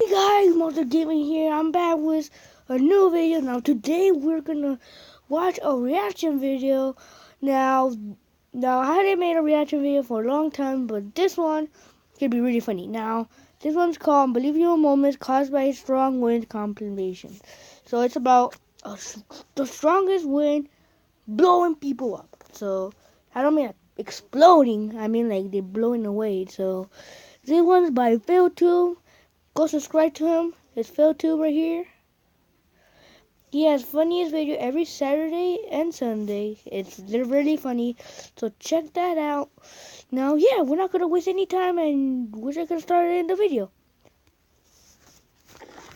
Hey guys, Monster Gaming here. I'm back with a new video. Now today we're gonna watch a reaction video. Now I hadn't made a reaction video for a long time, but this one could be really funny. Now this one's called "Unbelievable Moments Caused by Strong Wind Combination." So it's about the strongest wind blowing people up. So I don't mean like exploding. I mean like they're blowing away. So this one's by Phil2. Go subscribe to him. It's PhilTube right here. He has funniest video every Saturday and Sunday. They're really funny. So check that out. Now, yeah, we're not gonna waste any time, and we're just gonna start in the video.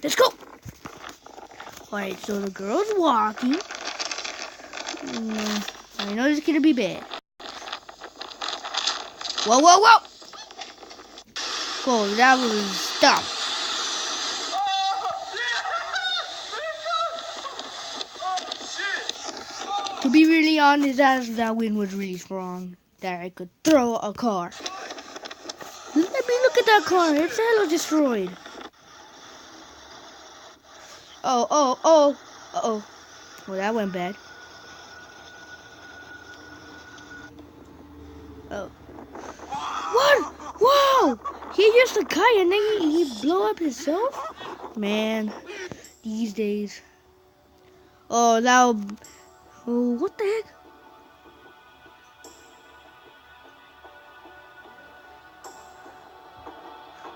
Let's go. Alright, so the girl's walking. I know this is gonna be bad. Whoa, whoa, whoa! Whoa, that was stop. To be really honest, that wind was really strong. That I could throw a car. Let me look at that car. It's hella destroyed. Oh. Well, that went bad. Oh. What? Whoa! He used a kite and then he blew up himself? Man, these days. Oh, what the heck?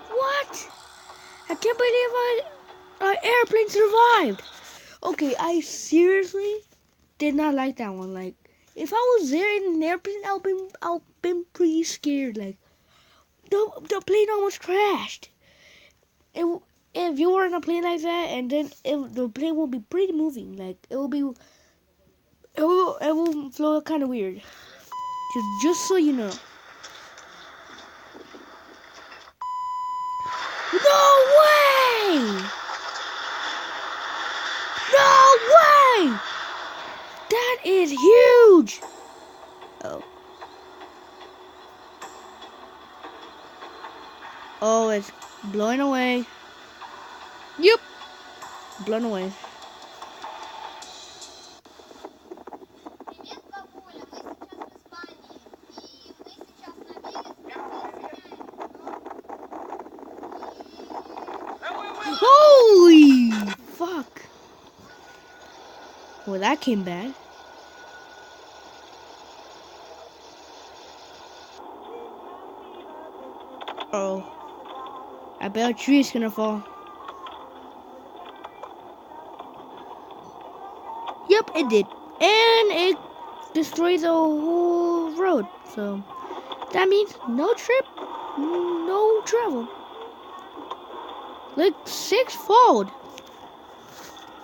What? I can't believe our airplane survived. Okay, I seriously did not like that one. Like, if I was there in an airplane, I'll been pretty scared. Like, the plane almost crashed. If you were in a plane like that, and then the plane will be pretty moving. Like, it will flow kind of weird. Just so you know. No way! No way! That is huge! Oh, it's blowing away. Yep. Blown away. Holy fuck. Well, that came bad. Oh. I bet a tree is gonna fall. Yep, it did. And it destroyed the whole road. So, that means no trip, no travel. Like, sixfold.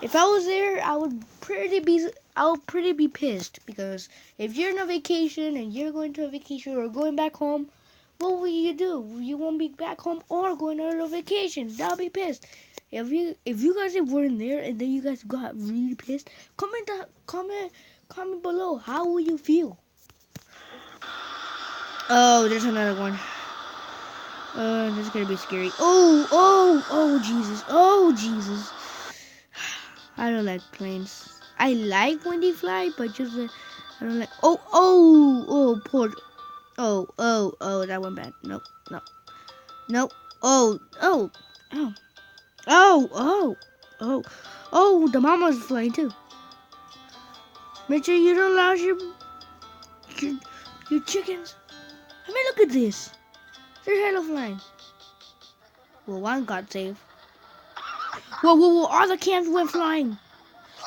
If I was there, I would pretty be pissed, because if you're on a vacation and you're going to a vacation or going back home, what will you do? You won't be back home or going on a vacation. That'll be pissed. If you guys weren't there and then you guys got really pissed, comment below. How will you feel? Oh, there's another one. This is gonna be scary. Oh Jesus. I don't like planes. I like when they fly, but just I don't like. Poor. Oh, that went bad. Nope. Oh, the mama's flying too. Make sure you don't lose your chickens. I mean, look at this. They're hella flying. Well, one got saved. Whoa, all the cans went flying.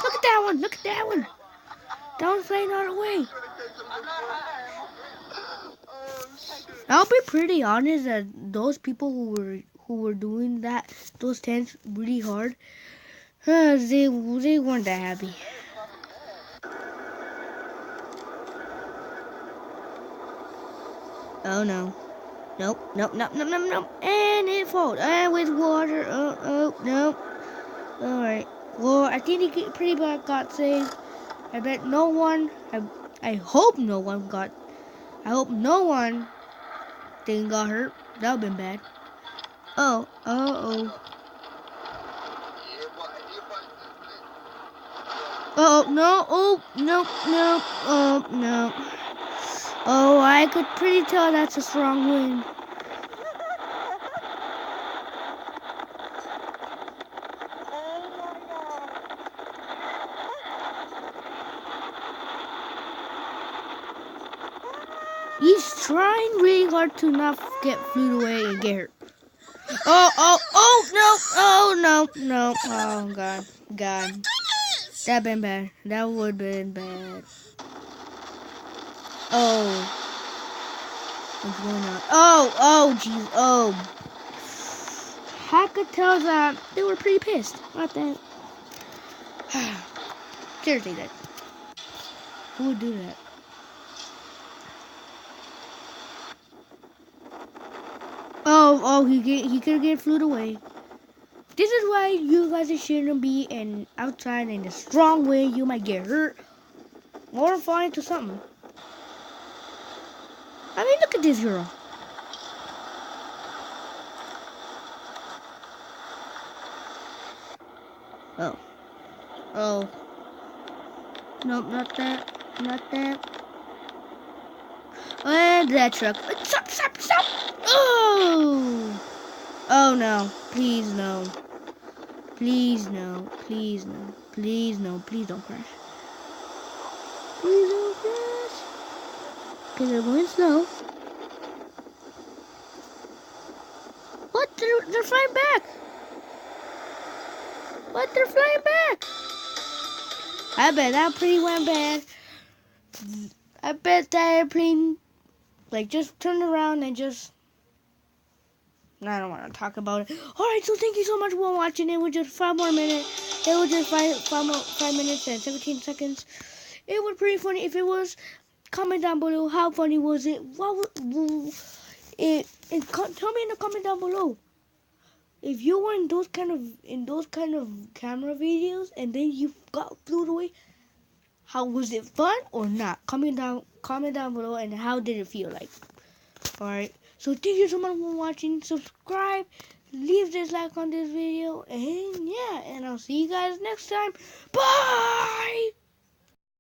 Look at that one. That one's flying all the way. I'll be pretty honest that those people who were doing those tents really hard, they weren't that happy. Oh no. Nope. And it falls. And with water. No. Alright. Well, I think he pretty much got saved. I bet no one. I hope no one didn't got hurt. That would've been bad. Oh. Oh, no. Oh, no, no. Oh, no. Oh, I could pretty tell that's a strong wind. He's trying really hard to not get flew away and get hurt. Oh, no. Oh, no. Oh, God. That been bad. That would been bad. Oh. What's going on? Oh, jeez. Oh. I could tell that they were pretty pissed about that. Seriously, that. Who would do that? Oh, he could get flew away. This is why you guys shouldn't be outside in a strong wind. You might get hurt or fall into something. I mean, look at this girl. Oh. Nope, not that. And that truck. Stop. Oh. Oh, no. Please, no. Please no. Please don't crash. Please don't crash. Because they're going slow. What? They're flying back. What? They're flying back. I bet that plane went bad. I bet that airplane, just turned around and just... I don't want to talk about it. Alright, so thank you so much for watching. It was just 5 more minutes. It was just 5 minutes and 17 seconds. It was pretty funny. If it was, comment down below. How funny was it? Tell me in the comment down below. If you were in those kind of camera videos and then you got flew away, how was it fun or not? Comment down below, and how did it feel like? Alright. So thank you so much for watching. Subscribe, leave this like on this video, and yeah, and I'll see you guys next time. Bye!